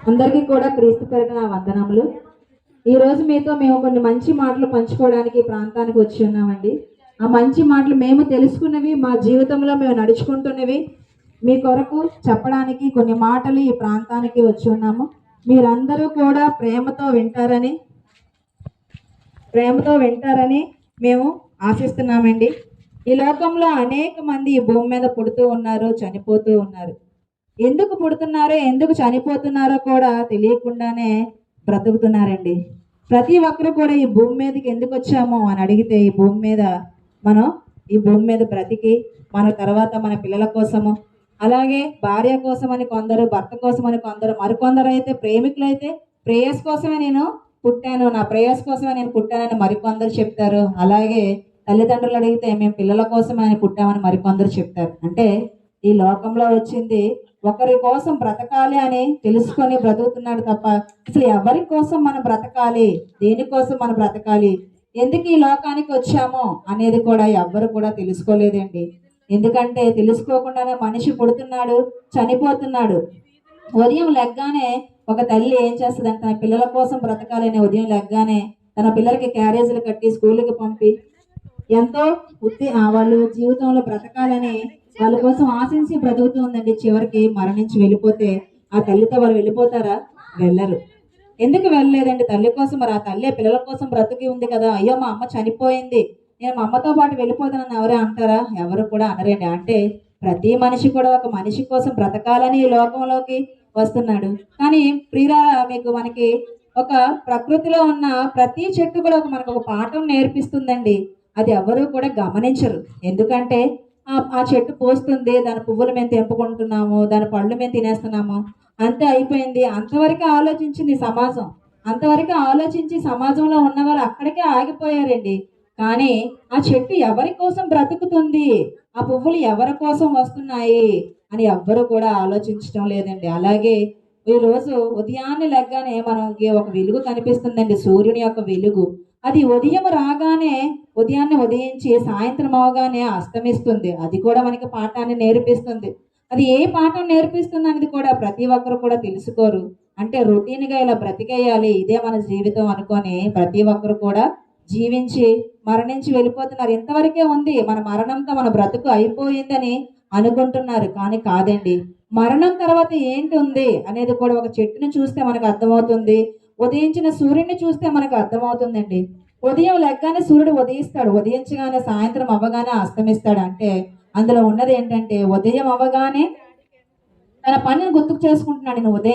అందరికీ కూడా క్రీస్తు పేరిట నా వందనములు. ఈరోజు మీతో మేము కొన్ని మంచి మాటలు పంచుకోవడానికి ఈ ప్రాంతానికి వచ్చి ఉన్నామండి. ఆ మంచి మాటలు మేము తెలుసుకున్నవి, మా జీవితంలో మేము నడుచుకుంటున్నవి మీ కొరకు చెప్పడానికి కొన్ని మాటలు ఈ ప్రాంతానికి వచ్చి ఉన్నాము. మీరందరూ కూడా ప్రేమతో వింటారని మేము ఆశిస్తున్నామండి. ఈ లోకంలో అనేక మంది ఈ భూమి మీద పుడుతూ ఉన్నారు, చనిపోతూ ఉన్నారు. ఎందుకు పుడుతున్నారో ఎందుకు చనిపోతున్నారో కూడా తెలియకుండానే బ్రతుకుతున్నారండి. ప్రతి ఒక్కరు కూడా ఈ భూమి మీదకి ఎందుకు వచ్చామో అని అడిగితే ఈ భూమి మీద బ్రతికి మన తర్వాత మన పిల్లల కోసము, అలాగే భార్య కోసమని కొందరు, భర్త కోసమని కొందరు, మరికొందరు అయితే ప్రేమికులైతే ప్రేయస్ కోసమే నేను పుట్టాను, నా ప్రేయస్ కోసమే నేను పుట్టానని మరికొందరు చెప్తారు. అలాగే తల్లిదండ్రులు అడిగితే మేము పిల్లల కోసమే అని పుట్టామని మరికొందరు చెప్తారు. అంటే ఈ లోకంలో వచ్చింది ఒకరి కోసం బ్రతకాలి అని తెలుసుకొని బ్రతుకుతున్నాడు తప్ప అసలు ఎవరి కోసం మనం బ్రతకాలి, దేనికోసం మనం బ్రతకాలి, ఎందుకు ఈ లోకానికి వచ్చామో అనేది కూడా ఎవ్వరు కూడా తెలుసుకోలేదండి. ఎందుకంటే తెలుసుకోకుండానే మనిషి పుడుతున్నాడు, చనిపోతున్నాడు. ఉదయం లెగ్గానే ఒక తల్లి ఏం చేస్తుందంటే తన పిల్లల కోసం బ్రతకాలని ఉదయం లెగ్గానే తన పిల్లలకి క్యారేజీలు కట్టి స్కూల్కి పంపి ఎంతో వాళ్ళు జీవితంలో బ్రతకాలని వాళ్ళ కోసం ఆశించి బ్రతుకుతూ ఉందండి. చివరికి మరణించి వెళ్ళిపోతే ఆ తల్లితో వాళ్ళు వెళ్ళిపోతారా? వెళ్ళరు. ఎందుకు వెళ్ళలేదండి? తల్లి కోసం. మరి ఆ తల్లి పిల్లల కోసం బ్రతికి ఉంది కదా. అయ్యో మా అమ్మ చనిపోయింది, నేను మా అమ్మతో పాటు వెళ్ళిపోతానని ఎవరే అంటారా? ఎవరు కూడా అనరండి. అంటే ప్రతి మనిషి కూడా ఒక మనిషి కోసం బ్రతకాలని ఈ లోకంలోకి వస్తున్నాడు. కానీ మనకి ఒక ప్రకృతిలో ఉన్న ప్రతి చెట్టు కూడా మనకు ఒక పాఠం నేర్పిస్తుందండి. అది ఎవరు కూడా గమనించరు. ఎందుకంటే ఆ చెట్టు పోస్తుంది, దాని పువ్వులు మేము తెంపుకుంటున్నాము, దాని పళ్ళు మేము తినేస్తున్నాము, అంతే అయిపోయింది. అంతవరకు ఆలోచించింది సమాజం. అంతవరకు ఆలోచించి సమాజంలో ఉన్న వాళ్ళు అక్కడికే ఆగిపోయారండి. కానీ ఆ చెట్టు ఎవరి కోసం బ్రతుకుతుంది, ఆ పువ్వులు ఎవరి కోసం వస్తున్నాయి అని ఎవ్వరు కూడా ఆలోచించడం లేదండి. అలాగే ఈరోజు ఉదయాన్నే లెగ్గానే మనకి ఒక వెలుగు కనిపిస్తుందండి, సూర్యుని యొక్క వెలుగు. అది ఉదయం రాగానే ఉదయాన్నే ఉదయించి సాయంత్రం అవగానే అస్తమిస్తుంది. అది కూడా మనకి పాఠాన్ని నేర్పిస్తుంది. అది ఏ పాఠం నేర్పిస్తుంది అనేది కూడా ప్రతి ఒక్కరు కూడా తెలుసుకోరు. అంటే రొటీన్గా ఇలా బ్రతికేయాలి, ఇదే మన జీవితం అనుకొని ప్రతి ఒక్కరు కూడా జీవించి మరణించి వెళ్ళిపోతున్నారు. ఇంతవరకే ఉంది, మన మరణంతో మన బ్రతుకు అయిపోయిందని అనుకుంటున్నారు. కానీ కాదండి. మరణం తర్వాత ఏంటి ఉంది అనేది కూడా ఒక చెట్టుని చూస్తే మనకు అర్థమవుతుంది, ఉదయించిన సూర్యుడిని చూస్తే మనకు అర్థమవుతుందండి. ఉదయం లెగ్గానే సూర్యుడు ఉదయిస్తాడు, ఉదయించగానే సాయంత్రం అవ్వగానే అస్తమిస్తాడు. అంటే అందులో ఉన్నది ఏంటంటే ఉదయం అవ్వగానే తన పనిని గుర్తుకు చేసుకుంటున్నాడు. నేను ఉదయం